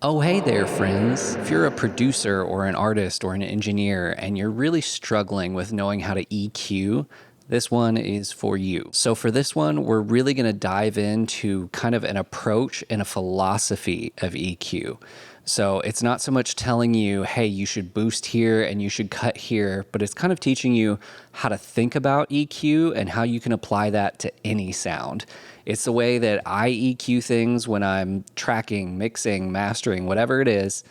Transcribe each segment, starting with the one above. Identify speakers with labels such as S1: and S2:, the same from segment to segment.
S1: Oh, hey there, friends. If you're a producer or an artist or an engineer and you're really struggling with knowing how to EQ, this one is for you. So, for this one, we're really going to dive into kind of an approach and a philosophy of EQ. So, it's not so much telling you, hey, you should boost here and you should cut here, but it's kind of teaching you how to think about EQ and how you can apply that to any sound. It's the way that I EQ things when I'm tracking, mixing, mastering, whatever it is.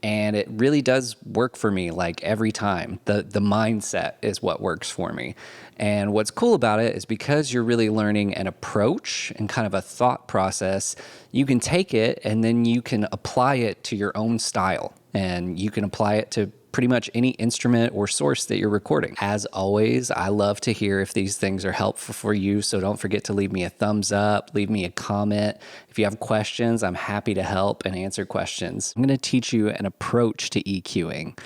S1: And it really does work for me like every time. The mindset is what works for me. And what's cool about it is because you're really learning an approach and kind of a thought process, you can take it and then you can apply it to your own style. And you can apply it to pretty much any instrument or source that you're recording. As always, I love to hear if these things are helpful for you, so don't forget to leave me a thumbs up, leave me a comment. If you have questions, I'm happy to help and answer questions. I'm going to teach you an approach to EQing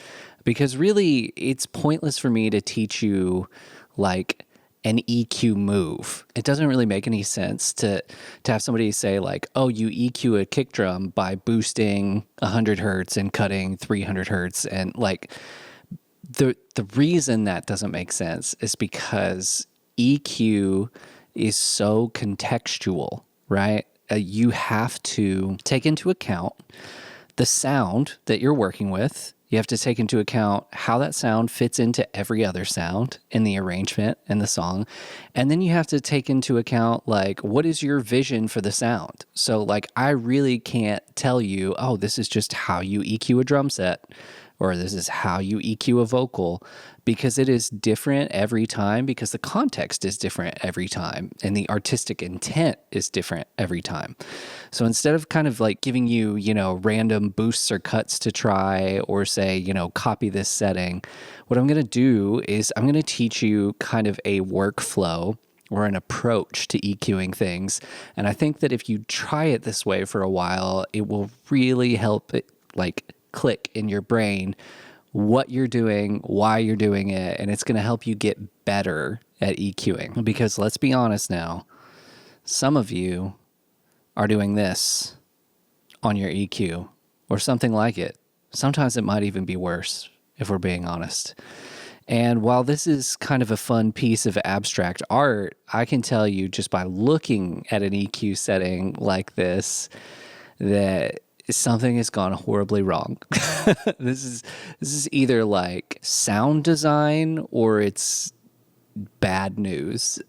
S1: because really it's pointless for me to teach you like an EQ move. It doesn't really make any sense to have somebody say like, oh, you EQ a kick drum by boosting 100 hertz and cutting 300 hertz. And like the reason that doesn't make sense is because EQ is so contextual, right? You have to take into account the sound that you're working with. You have to take into account how that sound fits into every other sound in the arrangement and the song. And then you have to take into account, like, what is your vision for the sound? So, like, I really can't tell you, oh, this is just how you EQ a drum set, or this is how you EQ a vocal, because it is different every time, because the context is different every time, and the artistic intent is different every time. So instead of kind of like giving you, random boosts or cuts to try, or say, copy this setting, what I'm going to do is I'm going to teach you kind of a workflow or an approach to EQing things. And I think that if you try it this way for a while, it will really help it like click in your brain what you're doing, why you're doing it, and it's going to help you get better at EQing. Because let's be honest now, some of you are doing this on your EQ or something like it. Sometimes it might even be worse, if we're being honest. And while this is kind of a fun piece of abstract art, I can tell you just by looking at an EQ setting like this that something has gone horribly wrong. This is either like sound design or it's bad news.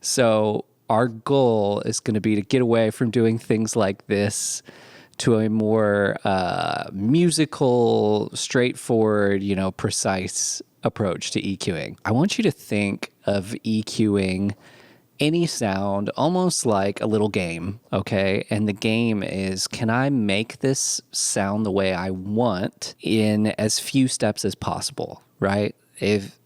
S1: So our goal is going to be to get away from doing things like this to a more musical, straightforward, precise approach to EQing. I want you to think of EQing any sound almost like a little game, okay? And the game is, can I make this sound the way I want in as few steps as possible, right? If,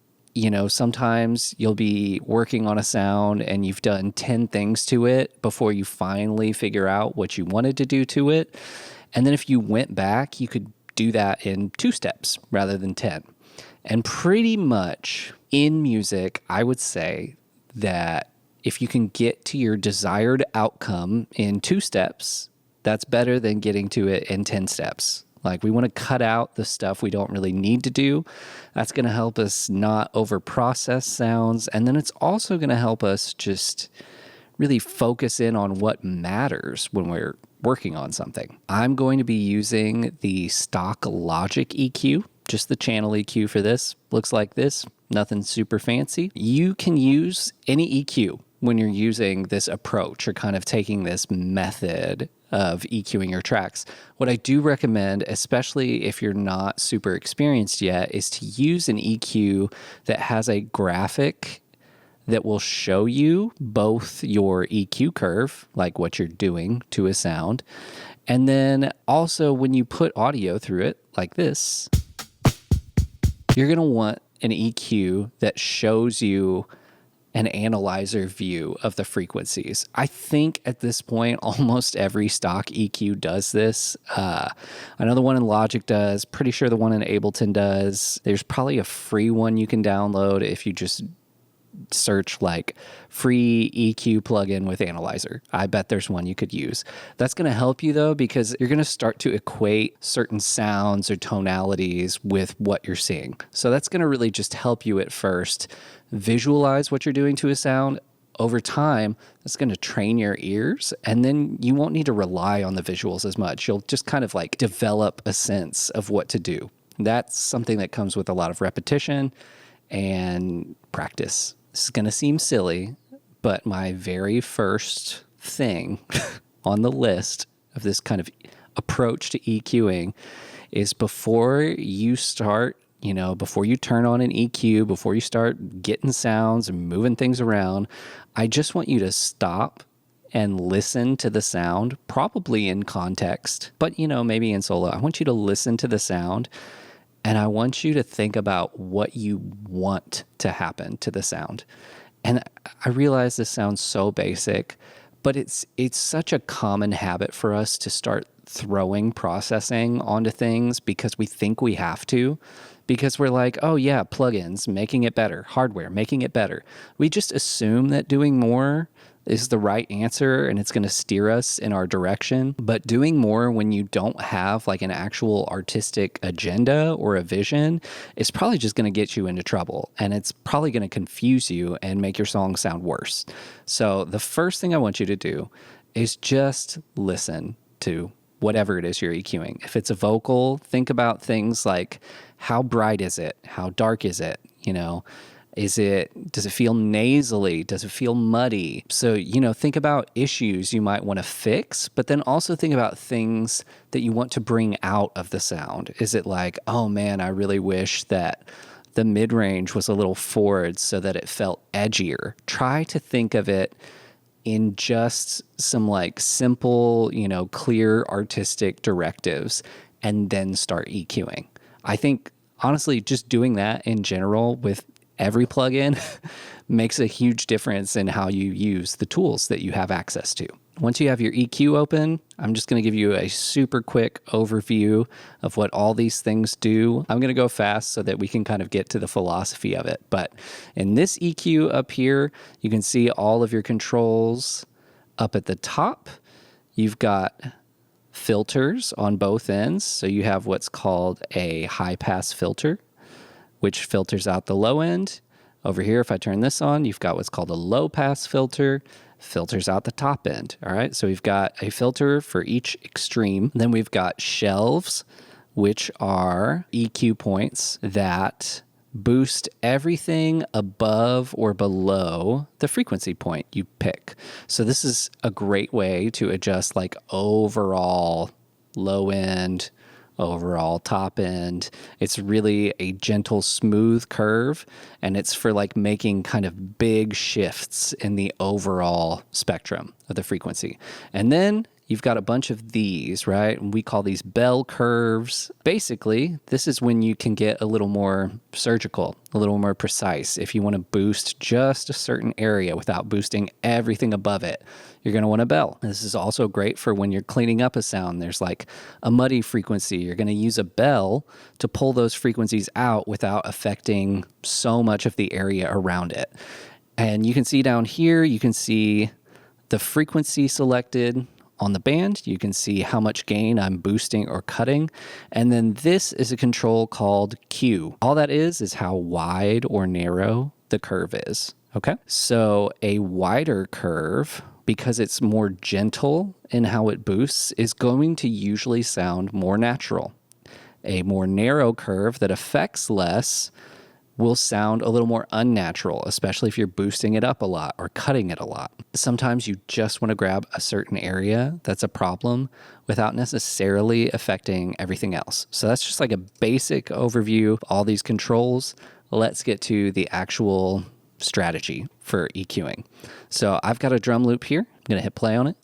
S1: sometimes you'll be working on a sound and you've done 10 things to it before you finally figure out what you wanted to do to it. And then if you went back, you could do that in 2 steps rather than 10. And pretty much in music, I would say that if you can get to your desired outcome in 2 steps, that's better than getting to it in 10 steps. Like, we want to cut out the stuff we don't really need to do. That's going to help us not over-process sounds. And then it's also going to help us just really focus in on what matters when we're working on something. I'm going to be using the stock Logic EQ, just the channel EQ for this. Looks like this, nothing super fancy. You can use any EQ when you're using this approach or kind of taking this method of EQing your tracks. What I do recommend, especially if you're not super experienced yet, is to use an EQ that has a graphic that will show you both your EQ curve, like what you're doing to a sound, and then also when you put audio through it, like this, you're going to want an EQ that shows you an analyzer view of the frequencies. I think at this point, almost every stock EQ does this. I know the one in Logic does. Pretty sure the one in Ableton does. There's probably a free one you can download if you just search like free EQ plugin with analyzer. I bet there's one you could use. That's going to help you though, because you're going to start to equate certain sounds or tonalities with what you're seeing. So that's going to really just help you at first visualize what you're doing to a sound. Over time, that's going to train your ears, and then you won't need to rely on the visuals as much. You'll just kind of like develop a sense of what to do. That's something that comes with a lot of repetition and practice. This is going to seem silly, but my very first thing on the list of this kind of approach to EQing is before you start, before you turn on an EQ, before you start getting sounds and moving things around, I just want you to stop and listen to the sound, probably in context, but maybe in solo. I want you to listen to the sound, and I want you to think about what you want to happen to the sound. And I realize this sounds so basic, but it's such a common habit for us to start throwing processing onto things because we think we have to, because we're like, oh yeah, plugins, making it better, hardware, making it better. We just assume that doing more is the right answer and it's going to steer us in our direction. But doing more when you don't have like an actual artistic agenda or a vision is probably just going to get you into trouble, and it's probably going to confuse you and make your song sound worse. So the first thing I want you to do is just listen to whatever it is you're EQing. If it's a vocal, think about things like, how bright is it? How dark is it? Does it feel nasally? Does it feel muddy? So, think about issues you might want to fix, but then also think about things that you want to bring out of the sound. Is it like, oh man, I really wish that the mid-range was a little forward so that it felt edgier. Try to think of it in just some like simple, clear artistic directives, and then start EQing. I think honestly, just doing that in general with every plugin makes a huge difference in how you use the tools that you have access to. Once you have your EQ open, I'm just going to give you a super quick overview of what all these things do. I'm going to go fast so that we can kind of get to the philosophy of it. But in this EQ up here, you can see all of your controls up at the top. You've got filters on both ends. So you have what's called a high pass filter, which filters out the low end. Over here, if I turn this on, you've got what's called a low pass filter, filters out the top end. All right, so we've got a filter for each extreme. Then we've got shelves, which are EQ points that boost everything above or below the frequency point you pick. So this is a great way to adjust like overall low end, overall top end. It's really a gentle, smooth curve, and it's for like making kind of big shifts in the overall spectrum of the frequency. And then you've got a bunch of these, right? And we call these bell curves. Basically, this is when you can get a little more surgical, a little more precise. If you want to boost just a certain area without boosting everything above it, you're going to want a bell. This is also great for when you're cleaning up a sound. There's like a muddy frequency. You're going to use a bell to pull those frequencies out without affecting so much of the area around it. And you can see down here, you can see the frequency selected on the band. You can see how much gain I'm boosting or cutting. And then this is a control called Q. All that is how wide or narrow the curve is. Okay. So a wider curve, because it's more gentle in how it boosts, is going to usually sound more natural. A more narrow curve that affects less will sound a little more unnatural, especially if you're boosting it up a lot or cutting it a lot. Sometimes you just want to grab a certain area that's a problem without necessarily affecting everything else. So that's just like a basic overview of all these controls. Let's get to the actual strategy for EQing. So I've got a drum loop here. I'm going to hit play on it.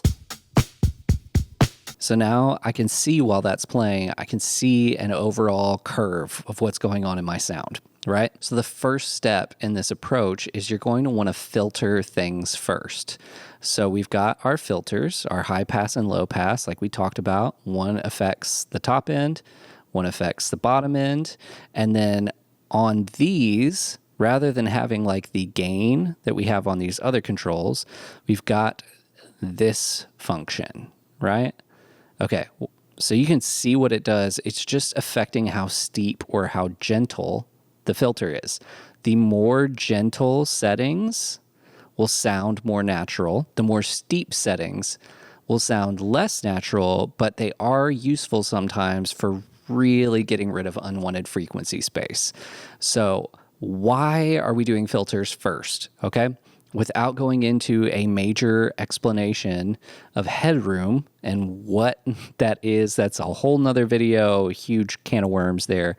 S1: So now I can see while that's playing, I can see an overall curve of what's going on in my sound, right? So the first step in this approach is you're going to want to filter things first. So we've got our filters, our high pass and low pass, like we talked about. One affects the top end, one affects the bottom end. And then on these, rather than having like the gain that we have on these other controls, we've got this function, right? Okay, so you can see what it does. It's just affecting how steep or how gentle the filter is. The more gentle settings will sound more natural. The more steep settings will sound less natural, but they are useful sometimes for really getting rid of unwanted frequency space. So why are we doing filters first? Okay. Without going into a major explanation of headroom and what that is, that's a whole nother video, a huge can of worms there.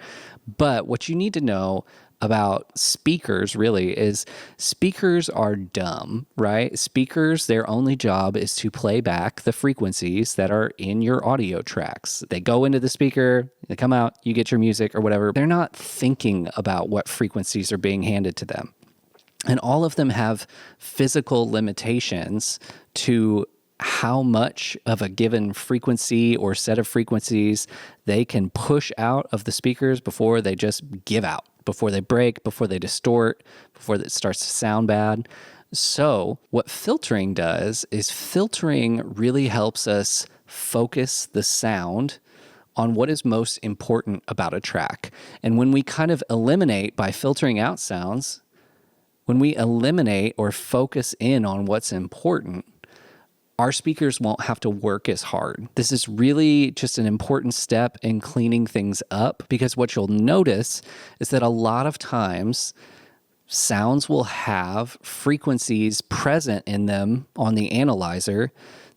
S1: But what you need to know about speakers really is speakers are dumb, right? Speakers, their only job is to play back the frequencies that are in your audio tracks. They go into the speaker, they come out, you get your music or whatever. They're not thinking about what frequencies are being handed to them. And all of them have physical limitations to how much of a given frequency or set of frequencies they can push out of the speakers before they just give out, before they break, before they distort, before it starts to sound bad. So what filtering does is filtering really helps us focus the sound on what is most important about a track. And when we kind of eliminate by filtering out sounds, when we eliminate or focus in on what's important, our speakers won't have to work as hard. This is really just an important step in cleaning things up, because what you'll notice is that a lot of times sounds will have frequencies present in them on the analyzer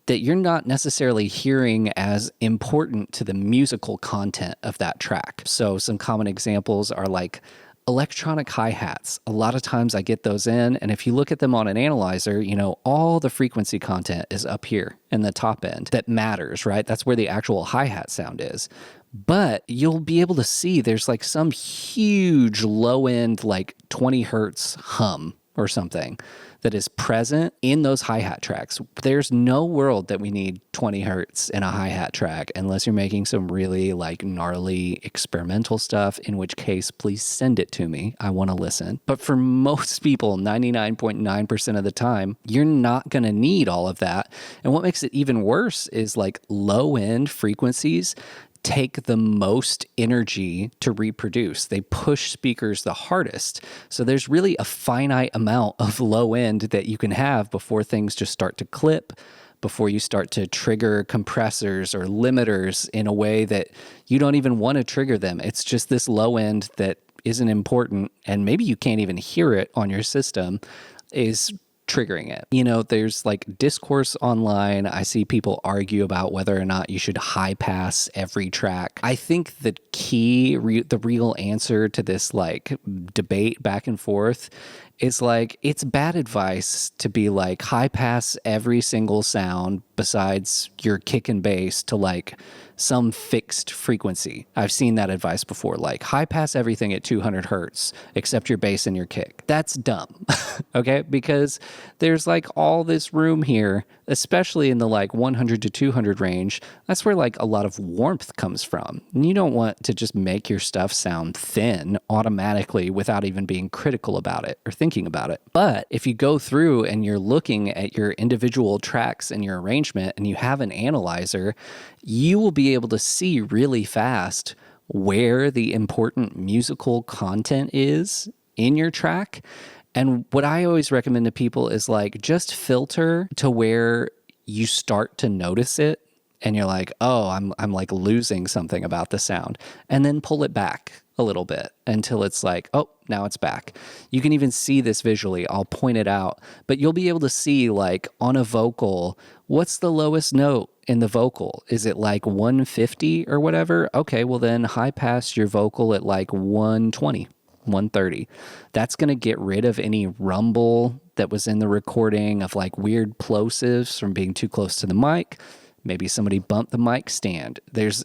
S1: that you're not necessarily hearing as important to the musical content of that track. So some common examples are like electronic hi-hats. A lot of times I get those in, and if you look at them on an analyzer, you know, all the frequency content is up here in the top end. That matters, right? That's where the actual hi-hat sound is. But you'll be able to see there's like some huge low end, like 20 hertz hum or something that is present in those hi-hat tracks. There's no world that we need 20 hertz in a hi-hat track unless you're making some really like gnarly experimental stuff, in which case, please send it to me. I want to listen. But for most people, 99.9% of the time, you're not going to need all of that. And what makes it even worse is like low-end frequencies take the most energy to reproduce. They push speakers the hardest. So there's really a finite amount of low end that you can have before things just start to clip, before you start to trigger compressors or limiters in a way that you don't even want to trigger them. It's just this low end that isn't important, and maybe you can't even hear it on your system, is triggering it. You know, there's like discourse online. I see people argue about whether or not you should high pass every track. I think the key, the real answer to this like debate back and forth is like, it's bad advice to be like high pass every single sound besides your kick and bass to like some fixed frequency. I've seen that advice before, like high pass everything at 200 hertz except your bass and your kick. That's dumb, okay? Because there's like all this room here, especially in the like 100 to 200 range. That's where like a lot of warmth comes from. And you don't want to just make your stuff sound thin automatically without even being critical about it or thinking about it. But if you go through and you're looking at your individual tracks and your arrangement and you have an analyzer, you will be able to see really fast where the important musical content is in your track. And what I always recommend to people is like, just filter to where you start to notice it and you're like, oh, I'm like losing something about the sound, and then pull it back a little bit until it's like, oh, now it's back. You can even see this visually. I'll point it out, but you'll be able to see like on a vocal, what's the lowest note in the vocal? Is it like 150 or whatever? Okay, well then high pass your vocal at like 120, 130. That's going to get rid of any rumble that was in the recording of like weird plosives from being too close to the mic. Maybe somebody bumped the mic stand. There's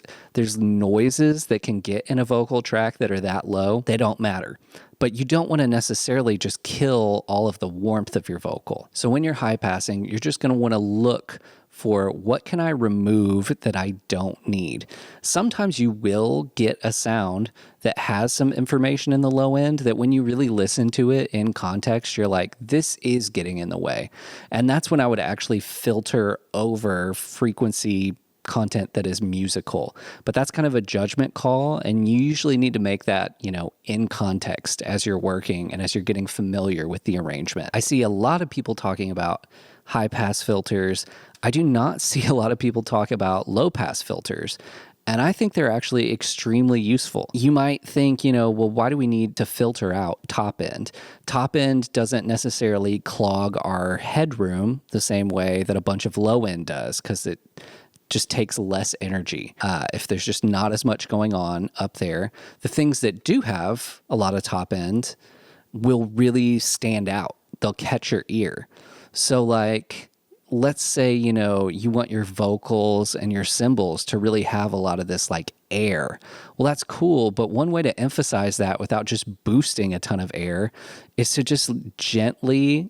S1: noises that can get in a vocal track that are that low. They don't matter. But you don't want to necessarily just kill all of the warmth of your vocal. So when you're high passing, you're just going to want to look for what can I remove that I don't need. Sometimes you will get a sound that has some information in the low end that when you really listen to it in context, you're like, this is getting in the way. And that's when I would actually filter over frequency content that is musical. But that's kind of a judgment call, and you usually need to make that, in context as you're working and as you're getting familiar with the arrangement. I see a lot of people talking about high pass filters. I do not see a lot of people talk about low pass filters. And I think they're actually extremely useful. You might think, well, why do we need to filter out top end? Top end doesn't necessarily clog our headroom the same way that a bunch of low end does, because it just takes less energy. If there's just not as much going on up there, the things that do have a lot of top end will really stand out. They'll catch your ear. So let's say, you want your vocals and your cymbals to really have a lot of this air. Well, that's cool. But one way to emphasize that without just boosting a ton of air is to just gently,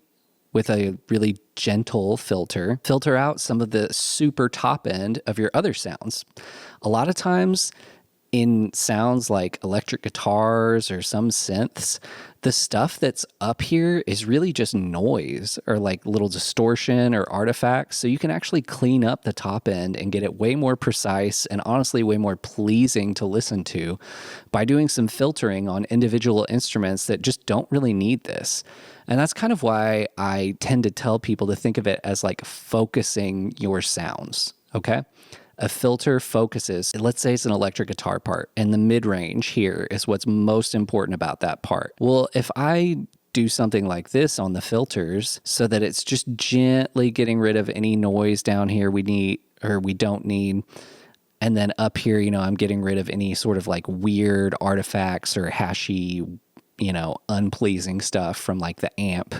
S1: with a really gentle filter out some of the super top end of your other sounds. A lot of times in sounds like electric guitars or some synths, the stuff that's up here is really just noise or little distortion or artifacts. So you can actually clean up the top end and get it way more precise and honestly way more pleasing to listen to by doing some filtering on individual instruments that just don't really need this. And that's kind of why I tend to tell people to think of it as focusing your sounds, okay? A filter focuses, let's say it's an electric guitar part, and the mid-range here is what's most important about that part. Well, if I do something like this on the filters so that it's just gently getting rid of any noise down here we need or we don't need, and then up here, I'm getting rid of any sort of weird artifacts or hashy, unpleasing stuff from the amp.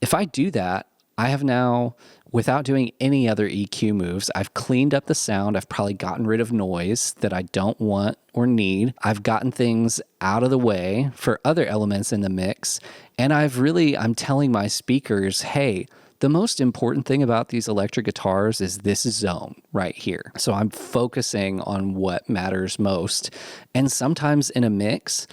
S1: If I do that, I have now, without doing any other EQ moves, I've cleaned up the sound. I've probably gotten rid of noise that I don't want or need. I've gotten things out of the way for other elements in the mix. And I'm telling my speakers, hey, the most important thing about these electric guitars is this zone right here. So I'm focusing on what matters most. And sometimes in a mix,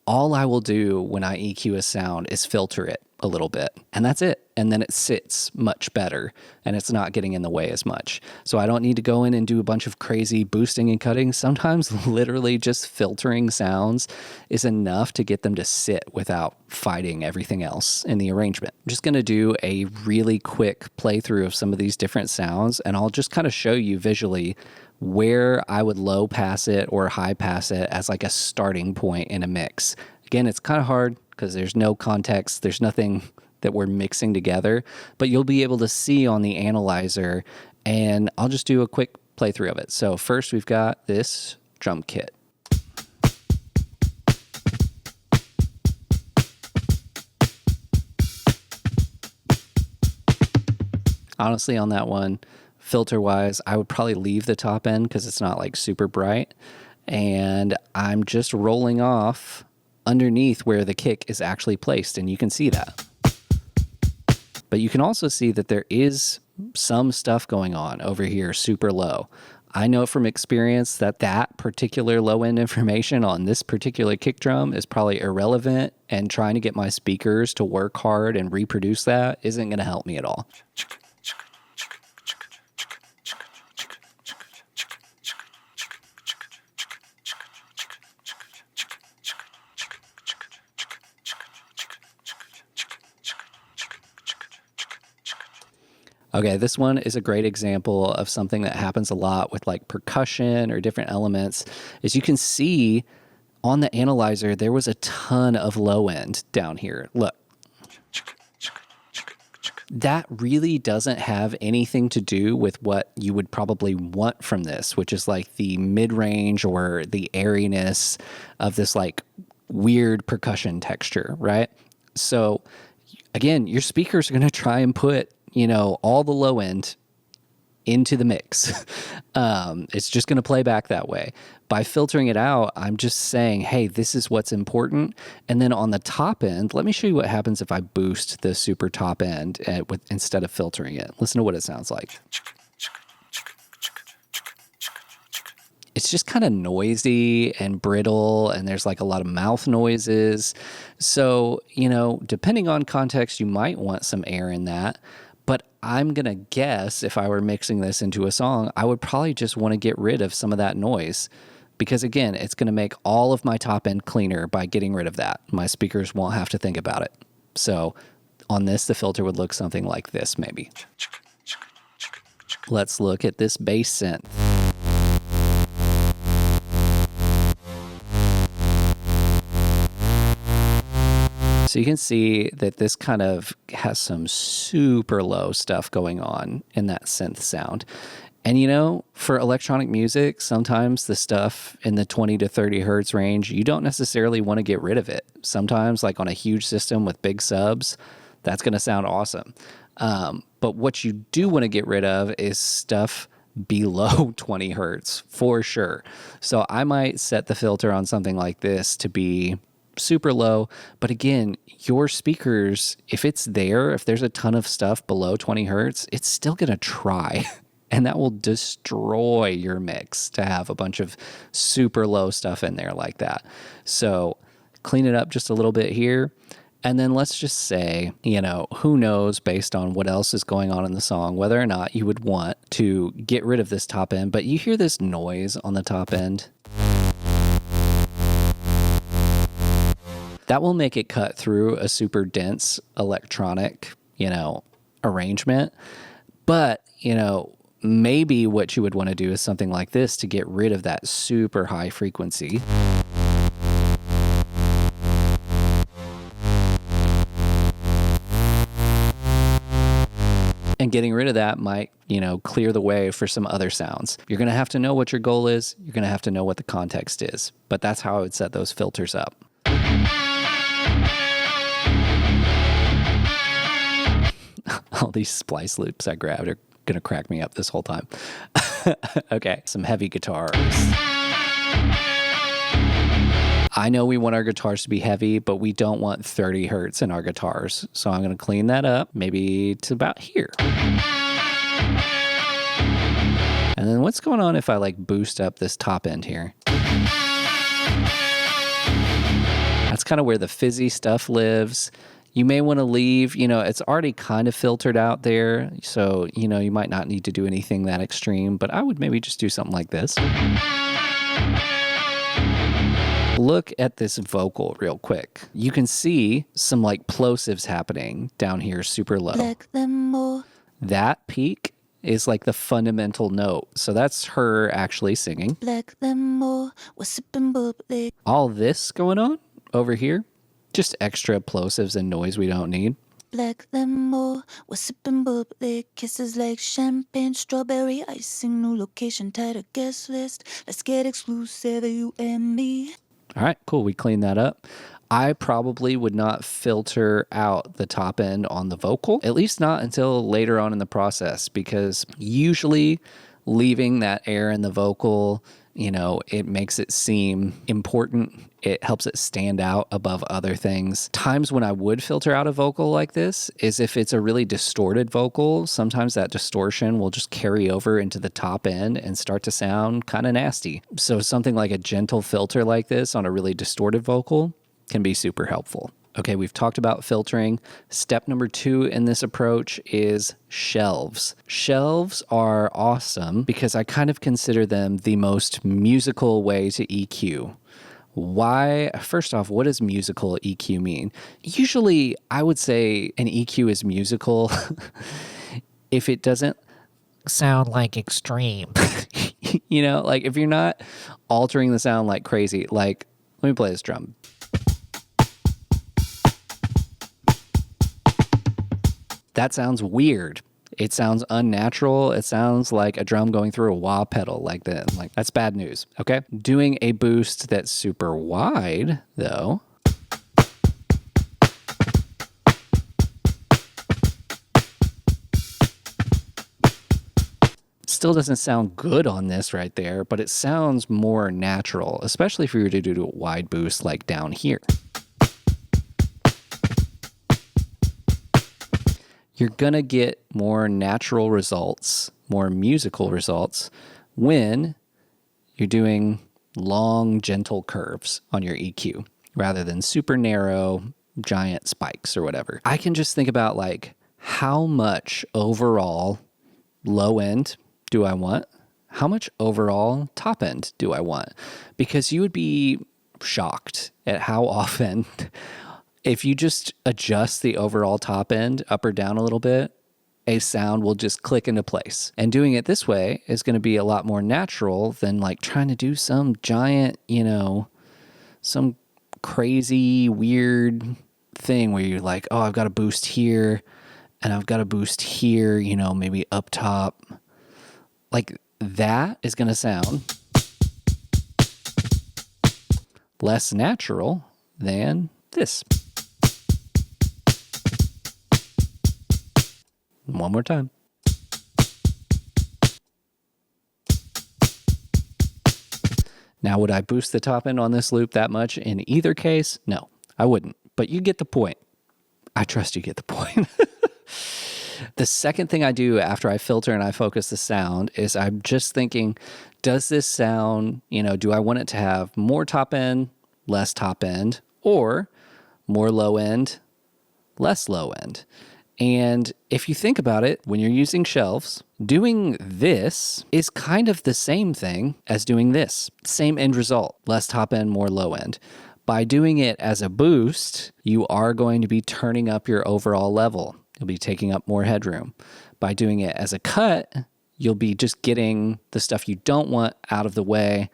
S1: all I will do when I EQ a sound is filter it a little bit, and that's it. And then it sits much better and it's not getting in the way as much. So I don't need to go in and do a bunch of crazy boosting and cutting. Sometimes literally just filtering sounds is enough to get them to sit without fighting everything else in the arrangement. I'm just going to do a really quick playthrough of some of these different sounds, and I'll just kind of show you visually where I would low pass it or high pass it as a starting point in a mix. Again, it's kind of hard because there's no context. There's nothing that we're mixing together, but you'll be able to see on the analyzer, and I'll just do a quick playthrough of it. So first we've got this drum kit. Honestly, on that one, filter wise, I would probably leave the top end because it's not super bright. And I'm just rolling off underneath where the kick is actually placed, and you can see that. But you can also see that there is some stuff going on over here super low. I know from experience that particular low end information on this particular kick drum is probably irrelevant, and trying to get my speakers to work hard and reproduce that isn't going to help me at all. Okay, this one is a great example of something that happens a lot with percussion or different elements. As you can see on the analyzer, there was a ton of low end down here. Look. That really doesn't have anything to do with what you would probably want from this, which is the mid-range or the airiness of this weird percussion texture, right? So again, your speakers are going to try and put all the low end into the mix. It's just going to play back that way. By filtering it out, I'm just saying, hey, this is what's important. And then on the top end, let me show you what happens if I boost the super top end instead of filtering it. Listen to what it sounds like. it's just kind of noisy and brittle, and there's like a lot of mouth noises. So, depending on context, you might want some air in that. But I'm going to guess if I were mixing this into a song, I would probably just want to get rid of some of that noise. Because again, it's going to make all of my top end cleaner by getting rid of that. My speakers won't have to think about it. So on this, the filter would look something like this, maybe. Let's look at this bass synth. So you can see that this kind of has some super low stuff going on in that synth sound. And for electronic music, sometimes the stuff in the 20 to 30 hertz range, you don't necessarily want to get rid of it. Sometimes, like on a huge system with big subs, that's going to sound awesome. But what you do want to get rid of is stuff below 20 hertz for sure. So I might set the filter on something like this to be super low. But again, your speakers, if there's a ton of stuff below 20 hertz, it's still going to try. And that will destroy your mix to have a bunch of super low stuff in there like that. So clean it up just a little bit here. And then let's just say, who knows based on what else is going on in the song, whether or not you would want to get rid of this top end. But you hear this noise on the top end. That will make it cut through a super dense electronic, arrangement. But, maybe what you would want to do is something like this to get rid of that super high frequency. And getting rid of that might, clear the way for some other sounds. You're going to have to know what your goal is. You're going to have to know what the context is. But that's how I would set those filters up. All these splice loops I grabbed are going to crack me up this whole time. Okay, some heavy guitars. I know we want our guitars to be heavy, but we don't want 30 hertz in our guitars. So I'm going to clean that up, maybe to about here. And then what's going on if I boost up this top end here? That's kind of where the fizzy stuff lives. You may want to leave, it's already kind of filtered out there. So, you might not need to do anything that extreme, but I would maybe just do something like this. Look at this vocal real quick. You can see some plosives happening down here super low. That peak is the fundamental note. So that's her actually singing. All this going on over here, just extra plosives and noise we don't need.
S2: Black limo, we're sipping bubbly, kisses like champagne, strawberry icing, new location, tighter guest list. Let's get exclusive, you and me.
S1: All right, cool. We clean that up. I probably would not filter out the top end on the vocal, at least not until later on in the process, because usually leaving that air in the vocal, it makes it seem important. It helps it stand out above other things. Times when I would filter out a vocal like this is if it's a really distorted vocal. Sometimes that distortion will just carry over into the top end and start to sound kind of nasty. So something like a gentle filter like this on a really distorted vocal can be super helpful. Okay, we've talked about filtering. Step number 2 in this approach is shelves. Shelves are awesome because I kind of consider them the most musical way to EQ. Why? First off, what does musical EQ mean? Usually, I would say an EQ is musical if it doesn't
S3: sound extreme.
S1: if you're not altering the sound like crazy, let me play this drum. That sounds weird. It sounds unnatural. It sounds like a drum going through a wah pedal like that. That's bad news, okay? Doing a boost that's super wide, though, still doesn't sound good on this right there, but it sounds more natural, especially if you were to do a wide boost down here. You're going to get more natural results, more musical results when You're doing long, gentle curves on your EQ rather than super narrow, giant spikes or whatever. I can just think about like how much overall low end do I want? How much overall top end do I want? Because you would be shocked at how often, if you just adjust the overall top end up or down a little bit, a sound will just click into place. And doing it this way is going to be a lot more natural than like trying to do some giant, some crazy, weird thing where you're like, oh, I've got to boost here and I've got to boost here, maybe up top. Like that is going to sound less natural than this. One more time. Now, would I boost the top end on this loop that much in either case? No, I wouldn't. But you get the point. I trust you get the point. The second thing I do after I filter and I focus the sound is I'm just thinking, does this sound, do I want it to have more top end, less top end, or more low end, less low end? And if you think about it, when you're using shelves, doing this is kind of the same thing as doing this. Same end result, less top end, more low end. By doing it as a boost, you are going to be turning up your overall level. You'll be taking up more headroom. By doing it as a cut, you'll be just getting the stuff you don't want out of the way.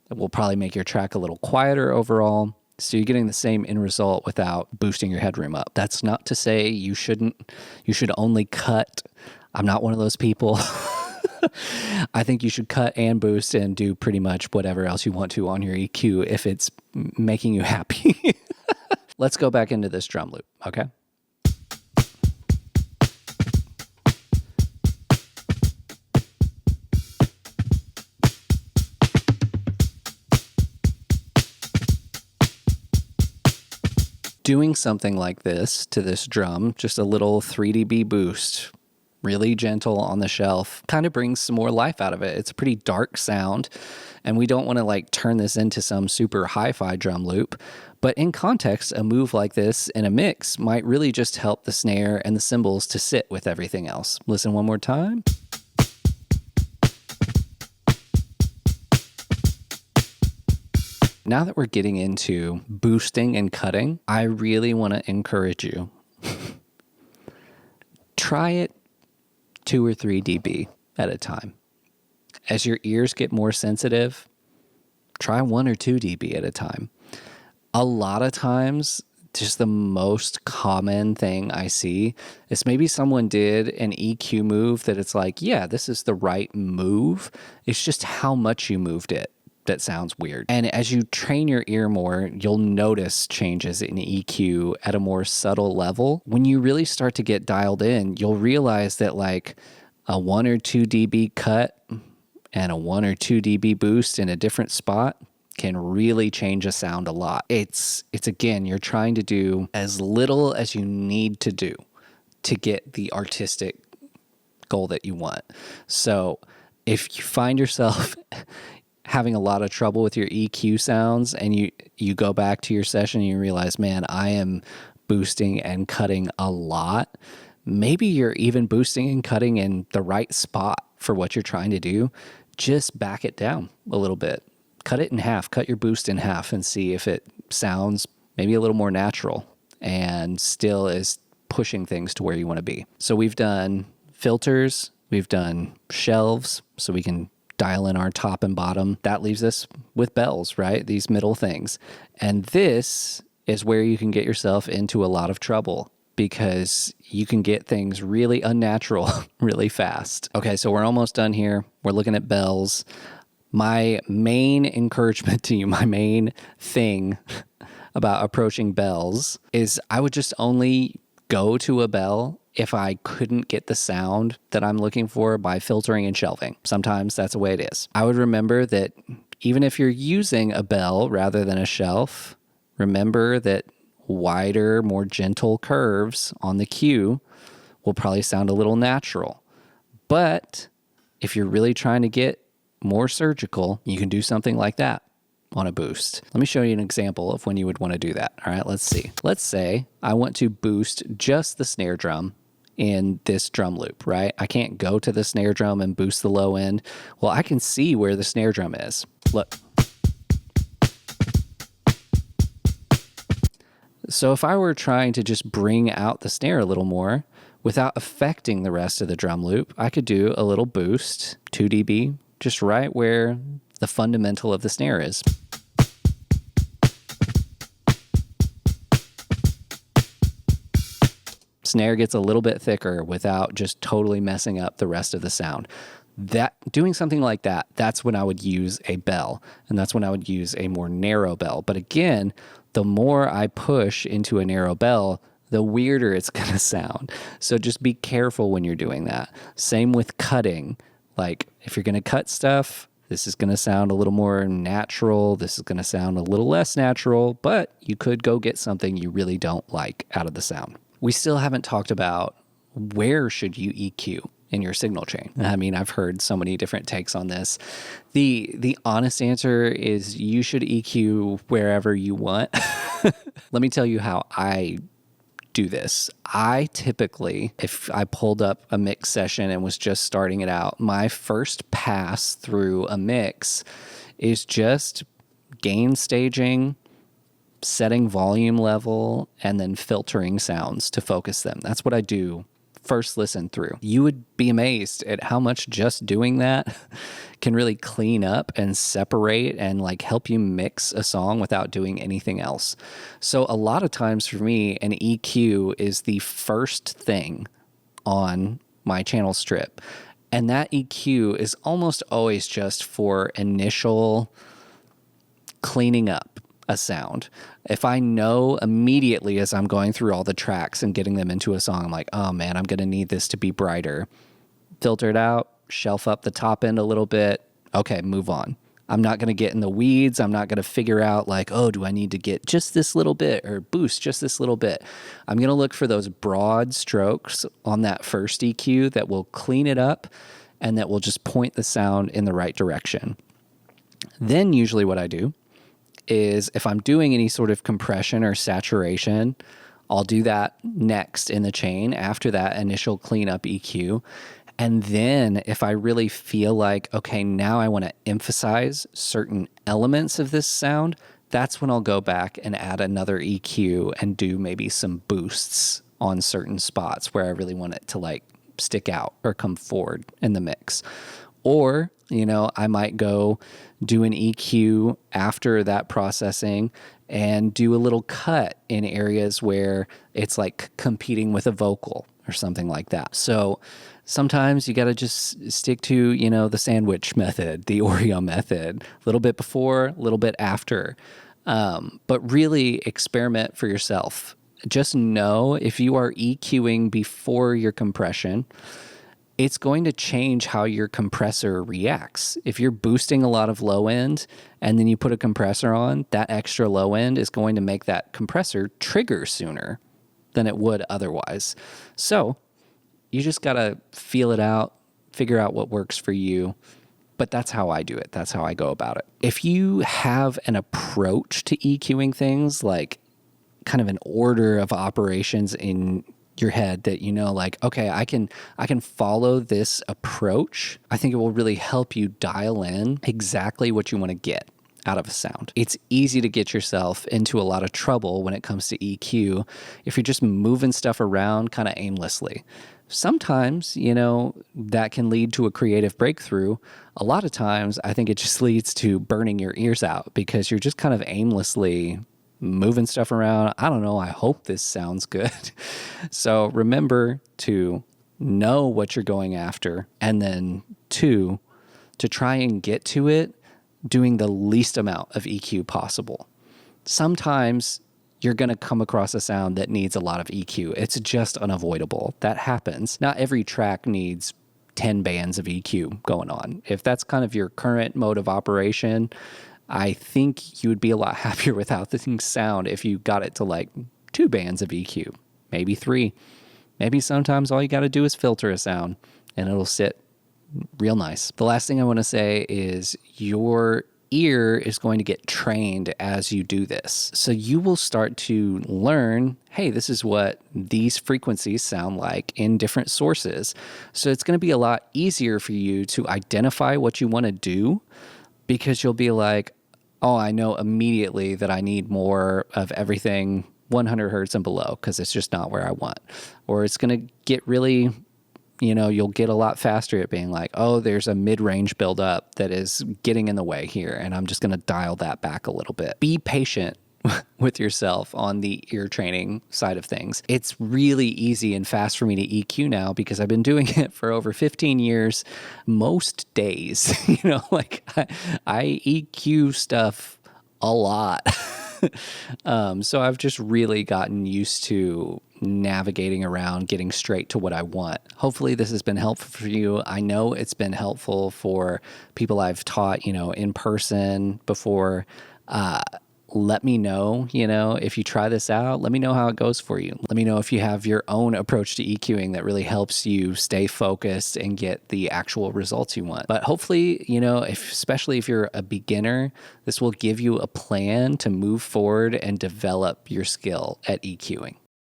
S1: It will probably make your track a little quieter overall. So you're getting the same end result without boosting your headroom up. That's not to say you should only cut. I'm not one of those people. I think you should cut and boost and do pretty much whatever else you want to on your EQ if it's making you happy. Let's go back into this drum loop, okay? Doing something like this to this drum, just a little 3 dB boost, really gentle on the shelf, kind of brings some more life out of it. It's a pretty dark sound, and we don't want to like turn this into some super hi-fi drum loop. But in context, a move like this in a mix might really just help the snare and the cymbals to sit with everything else. Listen one more time. Now that we're getting into boosting and cutting, I really want to encourage you. Try it 2 or 3 dB at a time. As your ears get more sensitive, try 1 or 2 dB at a time. A lot of times, just the most common thing I see is maybe someone did an EQ move that it's like, yeah, this is the right move. It's just how much you moved it that sounds weird. And as you train your ear more, you'll notice changes in EQ at a more subtle level. When you really start to get dialed in, you'll realize that like a 1 or 2 dB cut and a 1 or 2 dB boost in a different spot can really change a sound a lot. It's again, you're trying to do as little as you need to do to get the artistic goal that you want. So if you find yourself having a lot of trouble with your EQ sounds and you go back to your session and you realize, man, I am boosting and cutting a lot. Maybe you're even boosting and cutting in the right spot for what you're trying to do. Just back it down a little bit. Cut it in half, cut your boost in half and see if it sounds maybe a little more natural and still is pushing things to where you want to be. So we've done filters, we've done shelves, so we can dial in our top and bottom. That leaves us with bells, right? These middle things. And this is where you can get yourself into a lot of trouble because you can get things really unnatural really fast. Okay, so we're almost done here. We're looking at bells. My main encouragement to you, my main thing about approaching bells is I would just only go to a bell if I couldn't get the sound that I'm looking for by filtering and shelving. Sometimes that's the way it is. I would remember that even if you're using a bell rather than a shelf, remember that wider, more gentle curves on the cue will probably sound a little natural. But if you're really trying to get more surgical, you can do something like that on a boost. Let me show you an example of when you would want to do that. All right, let's see. Let's say I want to boost just the snare drum in this drum loop, right? I can't go to the snare drum and boost the low end. Well, I can see where the snare drum is. Look. So if I were trying to just bring out the snare a little more without affecting the rest of the drum loop, I could do a little boost, 2 dB, just right where the fundamental of the snare is. Snare gets a little bit thicker without just totally messing up the rest of the sound. That doing something like that, that's when I would use a bell, and that's when I would use a more narrow bell. But again, the more I push into a narrow bell, the weirder it's going to sound. So just be careful when you're doing that. Same with cutting. Like if you're going to cut stuff, this is going to sound a little more natural. This is going to sound a little less natural, but you could go get something you really don't like out of the sound. We still haven't talked about where should you EQ in your signal chain. I mean, I've heard so many different takes on this. The honest answer is you should EQ wherever you want. Let me tell you how I do this. I typically, if I pulled up a mix session and was just starting it out, my first pass through a mix is just gain staging, setting volume level, and then filtering sounds to focus them. That's what I do first listen through. You would be amazed at how much just doing that can really clean up and separate and like help you mix a song without doing anything else. So a lot of times for me, an EQ is the first thing on my channel strip. And that EQ is almost always just for initial cleaning up a sound. If I know immediately as I'm going through all the tracks and getting them into a song, I'm like, oh man, I'm going to need this to be brighter. Filter it out, shelf up the top end a little bit. Okay, move on. I'm not going to get in the weeds. I'm not going to figure out like, oh, do I need to get just this little bit or boost just this little bit? I'm going to look for those broad strokes on that first EQ that will clean it up and that will just point the sound in the right direction. Then usually what I do is if I'm doing any sort of compression or saturation, I'll do that next in the chain after that initial cleanup EQ. And then if I really feel like, okay, now I want to emphasize certain elements of this sound, that's when I'll go back and add another EQ and do maybe some boosts on certain spots where I really want it to like stick out or come forward in the mix. Or, you know, I might go do an EQ after that processing and do a little cut in areas where it's like competing with a vocal or something like that. So sometimes you got to just stick to, you know, the sandwich method, the Oreo method, a little bit before, a little bit after. But really experiment for yourself. Just know if you are EQing before your compression, it's going to change how your compressor reacts. If you're boosting a lot of low end and then you put a compressor on, that extra low end is going to make that compressor trigger sooner than it would otherwise. So you just got to feel it out, figure out what works for you. But that's how I do it. That's how I go about it. If you have an approach to EQing things, like kind of an order of operations in your head that you know, like, okay, I can follow this approach, I think it will really help you dial in exactly what you want to get out of a sound. It's easy to get yourself into a lot of trouble when it comes to EQ if you're just moving stuff around kind of aimlessly. Sometimes, you know, that can lead to a creative breakthrough. A lot of times, I think it just leads to burning your ears out because you're just kind of aimlessly moving stuff around. I don't know. I hope this sounds good. So remember to know what you're going after. And then 2, to try and get to it doing the least amount of EQ possible. Sometimes you're going to come across a sound that needs a lot of EQ. It's just unavoidable. That happens. Not every track needs 10 bands of EQ going on. If that's kind of your current mode of operation, I think you would be a lot happier with how things sound if you got it to like 2 bands of EQ, maybe 3. Maybe sometimes all you got to do is filter a sound and it'll sit real nice. The last thing I want to say is your ear is going to get trained as you do this. So you will start to learn, hey, this is what these frequencies sound like in different sources. So it's going to be a lot easier for you to identify what you want to do, because you'll be like, oh, I know immediately that I need more of everything 100 hertz and below because it's just not where I want. Or it's going to get really, you'll get a lot faster at being like, oh, there's a mid-range buildup that is getting in the way here, and I'm just going to dial that back a little bit. Be patient with yourself on the ear training side of things. It's really easy and fast for me to EQ now because I've been doing it for over 15 years, most days. I EQ stuff a lot. So I've just really gotten used to navigating around, getting straight to what I want. Hopefully this has been helpful for you. I know it's been helpful for people I've taught, in person before. Let me know, if you try this out, let me know how it goes for you. Let me know if you have your own approach to EQing that really helps you stay focused and get the actual results you want. But hopefully, especially if you're a beginner, this will give you a plan to move forward and develop your skill at EQing.